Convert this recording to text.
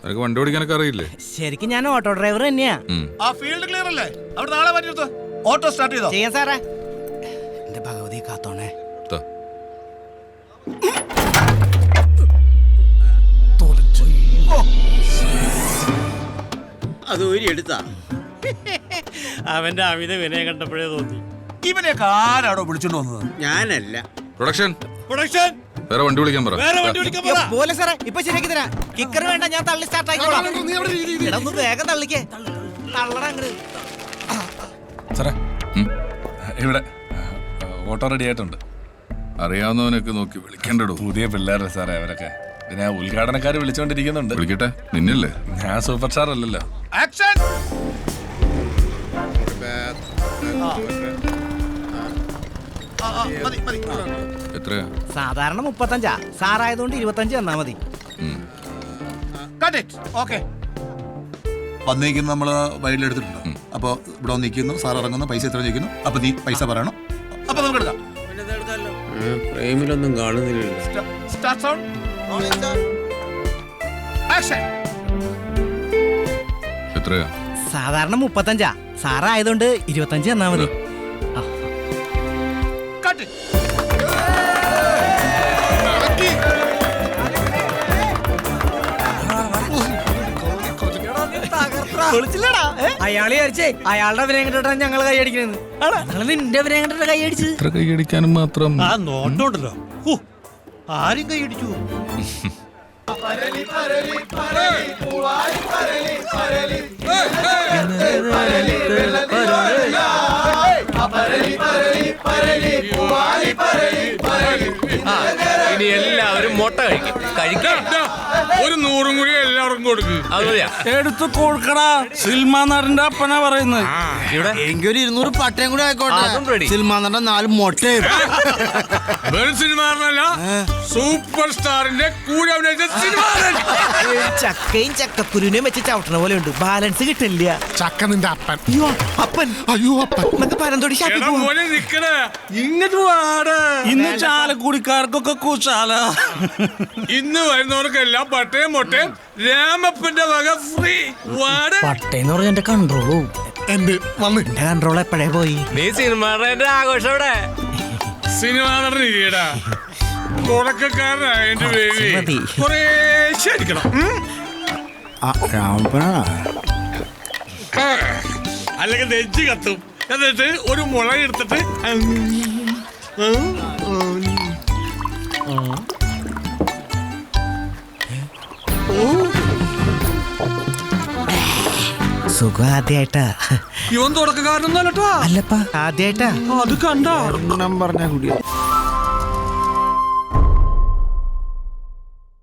നിനക്ക് വണ്ടി ഓടിക്കാനൊക്കെ അറിയില്ലേ? ശരിക്കും ഞാൻ ഓട്ടോ ഡ്രൈവർ തന്നെയാ. ആ ഫീൽഡ് ക്ലിയർ അല്ലേ? അവിടെ നാളെ പറ്റിയെടുത്ത് ഓട്ടോ സ്റ്റാർട്ട് ചെയ്തോ? ചെയ്യാം സാറേ. എന്റെ ഭഗവതി കാത്തോണേ. അത് ഒരു എടുത്താ അവന്റെ അമിത വിനയം കണ്ടപ്പോഴേ തോന്നി. ഇവനെയൊക്കെ ആരാടോ വിളിച്ചോണ്ട് വന്നത്? ഞാനല്ല. പ്രൊഡക്ഷൻ പ്രൊഡക്ഷൻ വേറെ വണ്ടി വിളിക്കാൻ പറ. വേറെ വണ്ടി വിളിക്കാൻ പറ. പോലെ സാറേ ഇപ്പൊ ശരിയാക്കി തരാം. കിക്കർ വേണ്ട, ഞാൻ തള്ളി സ്റ്റാർട്ട് ആയിക്കോളാം. എടാ, ഒന്ന് വേഗം തള്ളിക്കേ. തള്ളടാ അങ്ങട്. സാറേ ഇവിടെ ഓട്ടോ റെഡി ആയിട്ടുണ്ട്. അറിയാവുന്നവനൊക്കെ നോക്കി വിളിക്കണ്ടോ. പുതിയ പിള്ളേരല്ലേ സാറേ അവരൊക്കെ. പിന്നെ ഉദ്ഘാടനക്കാർ വിളിച്ചോണ്ടിരിക്കുന്നുണ്ട്. വിളിക്കട്ടെ, നിന്നല്ലേ? ഞാൻ സൂപ്പർ സ്റ്റാർ അല്ലല്ലോ. ആക്ഷൻ! എത്രയാ? സാധാരണ 35. സാറായതുകൊണ്ട് 25 തന്നാ മതി. വന്നേക്കും നമ്മള് വയലിലെടുത്തിട്ടുണ്ട്. അപ്പൊ ഇവിടെ നിൽക്കുന്നു, സാർ ഇറങ്ങുന്നു, പൈസ എത്ര ചോദിക്കുന്നു. അപ്പൊ നീ പൈസ പറയണം. അപ്പൊ നമുക്ക് എടുക്കാം. ഫ്രെയിമിലൊന്നും കാണുന്നില്ലല്ലോ. എത്രയാ? സാധാരണ 35. സാറായതുകൊണ്ട് 25 തന്നാ മതി. അയാളെ വിചാരിച്ചേ അയാളുടെ അഭിനയം കണ്ടിട്ടാണ് ഞങ്ങൾ കൈയടിക്കുന്നത്. ഞങ്ങൾ നിന്റെ അഭിനയം കണ്ടിട്ട് കൈയടിച്ചത്. ഇത്ര കൈയടിക്കാനും മാത്രം ആ നോട്ടമുണ്ടല്ലോ, ആരും കൈയടിച്ചു. ഇനി എല്ലാവരും മുട്ട കഴിക്കാം. ഒരു 100 കൂടി എല്ലാവർക്കും കൊടുക്ക്. അത് മതിയാ? എടുത്ത് കൊടുക്കടാ. സിൽമാൻ നടന്റെ അപ്പനാ പറയുന്നത്. എങ്കിൽ ഒരു 200 പട്ടയം കൂടി ആയിക്കോട്ടെ. അതും ready. സിൽമാൻ നടന്റെ 4 മൊട്ടയും. സിനിമ സൂപ്പർ സ്റ്റാറിന്റെ കൂടെ അഭിനയിച്ച സിനിമ. ചക്കയും ചക്കക്കുരുവിനെയും വെച്ച് ചവിട്ടണ പോലെ ഉണ്ട്. ബാലൻസ് കിട്ടില്ല. ചക്ക നിന്റെ അപ്പൻ. അയ്യോ അപ്പൻ. അയ്യോ അപ്പൻ. നമുക്ക് പരന്തോടി ഷാപ്പിൽ പോവാം. ഇങ്ങോട്ട് വാടാ. ഇന്ന് ചാലക്കുടിക്കാർക്കൊക്കെ കൂച്ചാല. ഇന്ന് വരുന്നവർക്കെല്ലാം പട്ടയം മൊട്ടയും രാമപ്പന്റെ വക ഫ്രീ. പട്ടയെന്ന് പറഞ്ഞ എന്റെ കൺട്രോളൂ. എന്റെ വന്ന് എന്റെ കൺട്രോൾ എപ്പോഴേ പോയി. നീ സിനിമയുടെ ആഘോഷം ഇവിടെ. സിനിമ നടന്നിടാ തുടക്കക്കാരനായ എന്റെ ബേബി മതി. കുറേ ശരിക്കണം. അല്ലെങ്കിൽ നെഞ്ച് കത്തും. എന്നിട്ട് ഒരു മുള എടുത്തിട്ട് സുഖം ആദ്യായിട്ടാ. ഇവൻ തുടക്കക്കാരനൊന്നും അല്ലട്ടോ. അല്ലപ്പാ ആദ്യായിട്ടാ. അത് കണ്ട പറഞ്ഞ കൂടിയ